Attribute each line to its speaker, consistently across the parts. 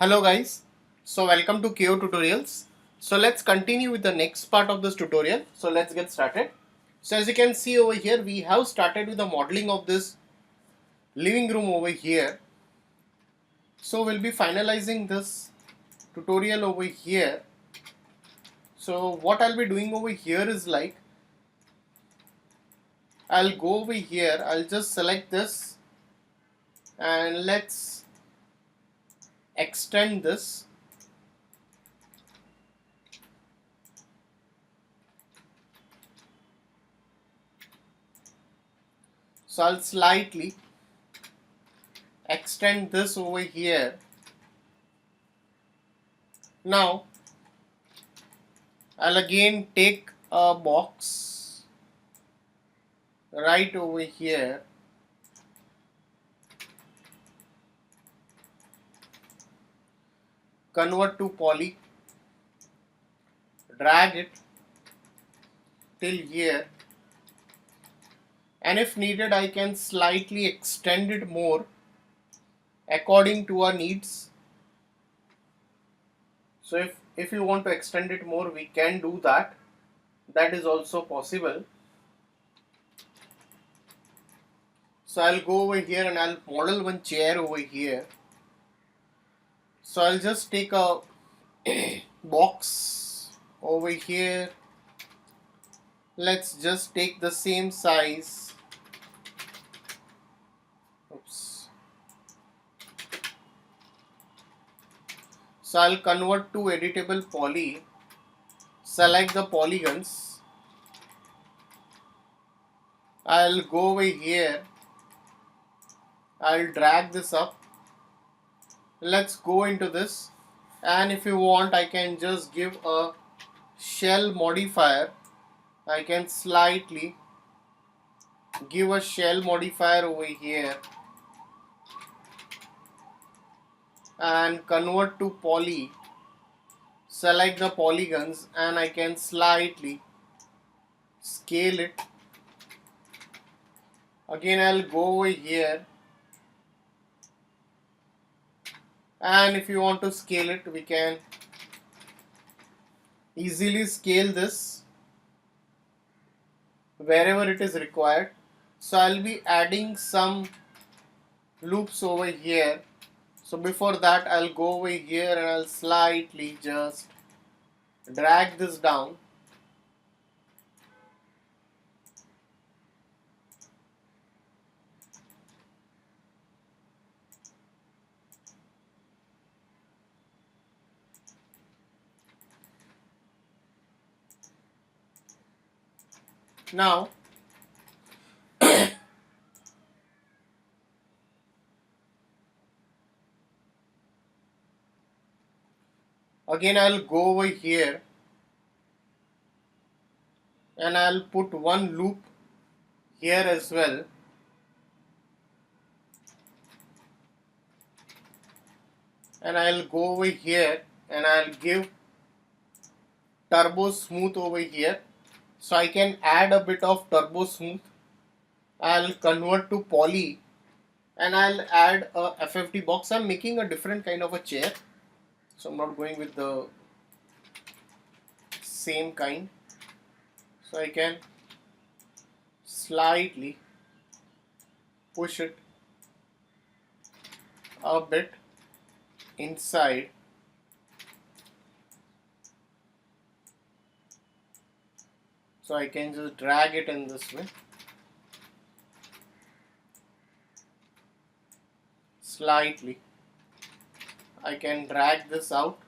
Speaker 1: Hello guys, so welcome to KO tutorials. So let's continue with the next part of this tutorial. So let's get started. So as you can see over here, we have started with the modeling of this living room over here. So we'll be finalizing this tutorial over here. So what I'll be doing over here is like, I'll go over here, I'll just select this and let's extend this. So I'll slightly extend this over here. Now I'll again take a box right over here, convert to poly, drag it till here, and if needed I can slightly extend it more according to our needs. So if you want to extend it more, we can do that. That is also possible. So I'll go over here and I'll model one chair over here. So I'll just take a box over here. Let's just take the same size. Oops. So I'll convert to editable poly, select the polygons. I'll go over here, I'll drag this up. Let's go into this, and if you want I can just give a shell modifier. I can slightly give a shell modifier over here and convert to poly, select the polygons, and I can slightly scale it. Again I'll go over here, and if you want to scale it, we can easily scale this wherever it is required. So I'll be adding some loops over here. So before that I'll go over here and I'll slightly just drag this down. Now again I'll go over here and I'll put one loop here as well. And I'll go over here and I'll give turbo smooth over here. So I can add a bit of turbo smooth. I'll convert to poly and I'll add a FFD box. I'm making a different kind of a chair, so I'm not going with the same kind. So I can slightly push it a bit inside. So I can just drag it in this way. Slightly. I can drag this out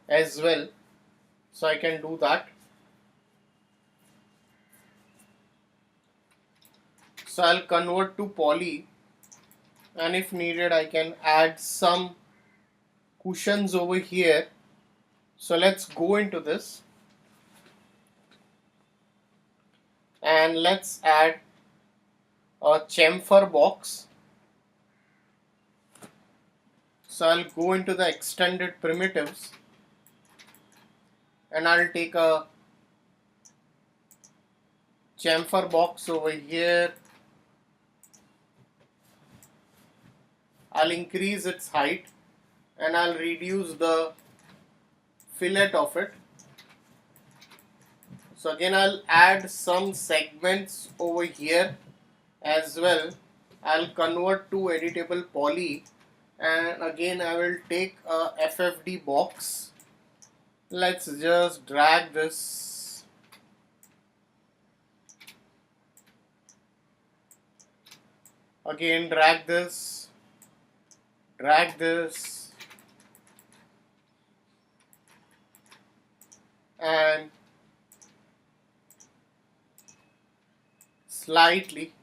Speaker 1: as well. So I can do that. So I'll convert to poly, and if needed I can add some cushions over here. So let's go into this and let's add a chamfer box. So I'll go into the extended primitives and I'll take a chamfer box over here. I'll increase its height and I'll reduce the fillet of it. So again I'll add some segments over here as well. I'll convert to editable poly, and again I will take a FFD box. Let's just drag this. Again drag this, and slightly.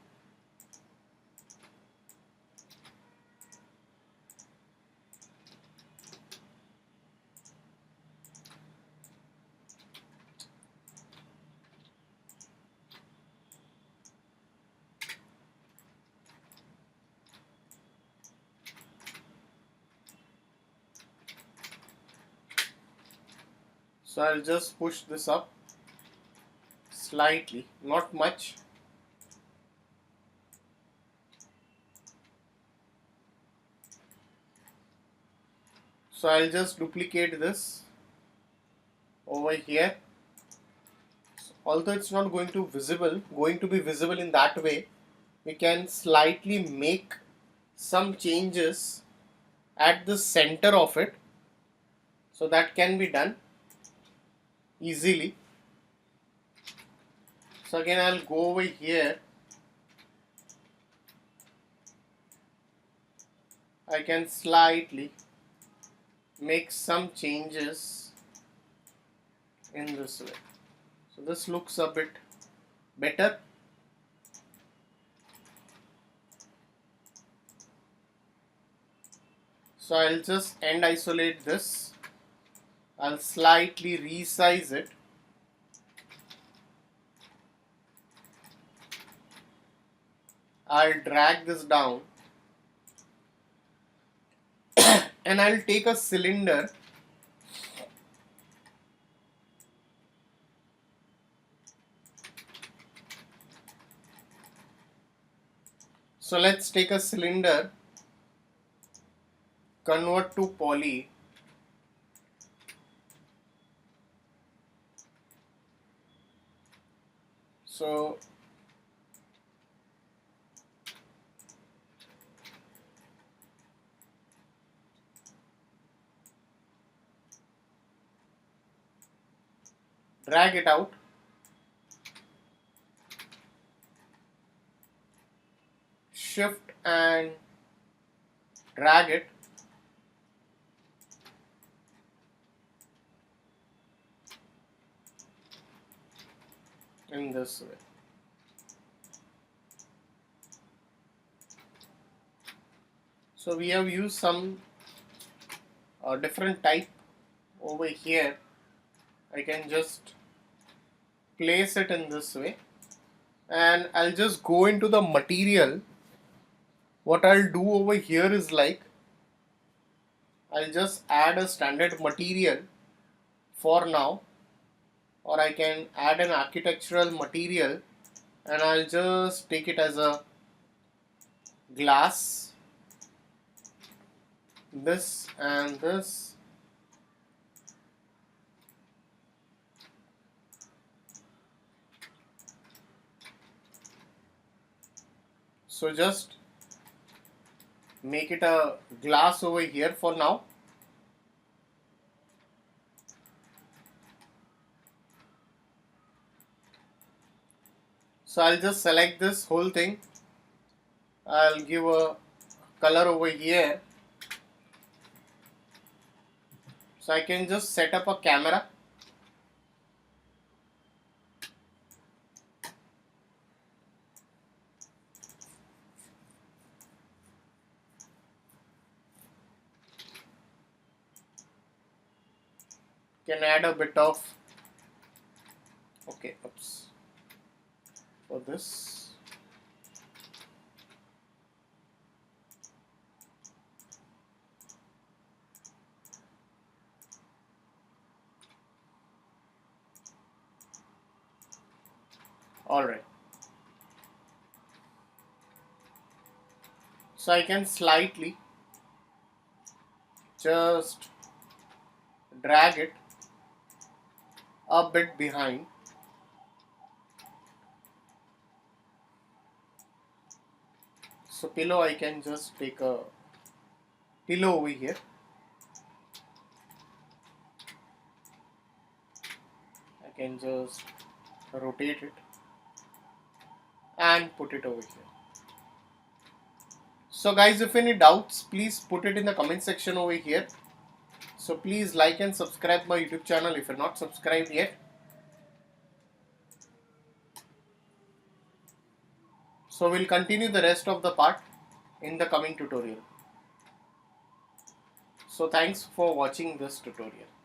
Speaker 1: So I'll just push this up slightly, not much. So I'll just duplicate this over here. Although it's not going to be visible in that way, we can slightly make some changes at the center of it. So that can be done easily. So again I'll go over here. I can slightly make some changes in this way. So this looks a bit better. So I'll just end isolate this. I'll slightly resize it. I'll drag this down and I'll take a cylinder. So let's take a cylinder, convert to poly. So drag it out. Shift and drag it. In this way. So we have used some different type over here. I can just place it in this way, and I'll just go into the material. What I'll do over here is like, I'll just add a standard material for now, or I can add an architectural material, and I'll just take it as a glass, this and this. So just make it a glass over here for now. So I'll just select this whole thing. I'll give a color over here. So I can just set up a camera. Can add a bit of, okay, oops, for this. Alright. So I can slightly just drag it a bit behind. So pillow, I can just take a pillow over here. I can just rotate it and put it over here. So guys, if any doubts, please put it in the comment section over here. So please like and subscribe my YouTube channel if you're not subscribed yet. So we'll continue the rest of the part in the coming tutorial. So thanks for watching this tutorial.